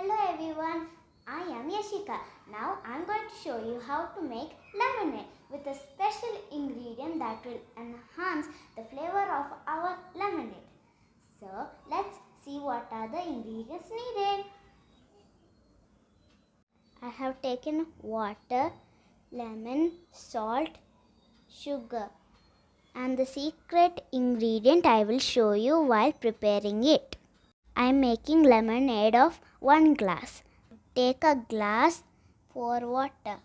Hello everyone, I am Yashica. Now I am going to show you how to make lemonade with a special ingredient that will enhance the flavor of our lemonade. So let's see what are the ingredients needed. I have taken water, lemon, salt, sugar, and the secret ingredient I will show you while preparing it. I am making lemonade of 1 glass. Take a glass, pour water.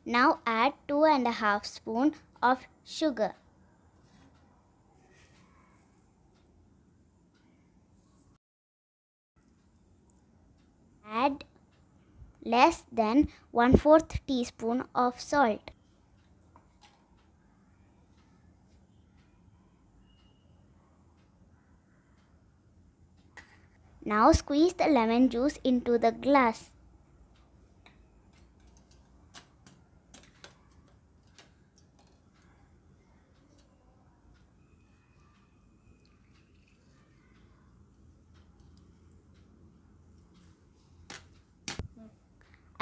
Now add 2.5 spoons of sugar. Add less than 1/4 teaspoon of salt. Now squeeze the lemon juice into the glass.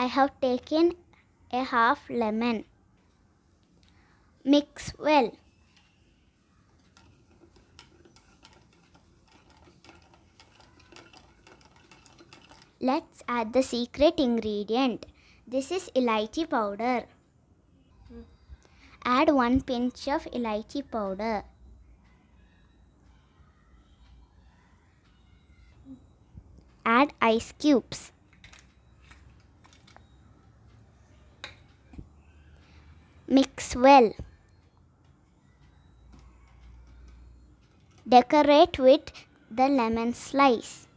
I have taken a half lemon. Mix well. Let's add the secret ingredient. This is elaichi powder. Add 1 pinch of elaichi powder. Add ice cubes. Mix well. Decorate with the lemon slice.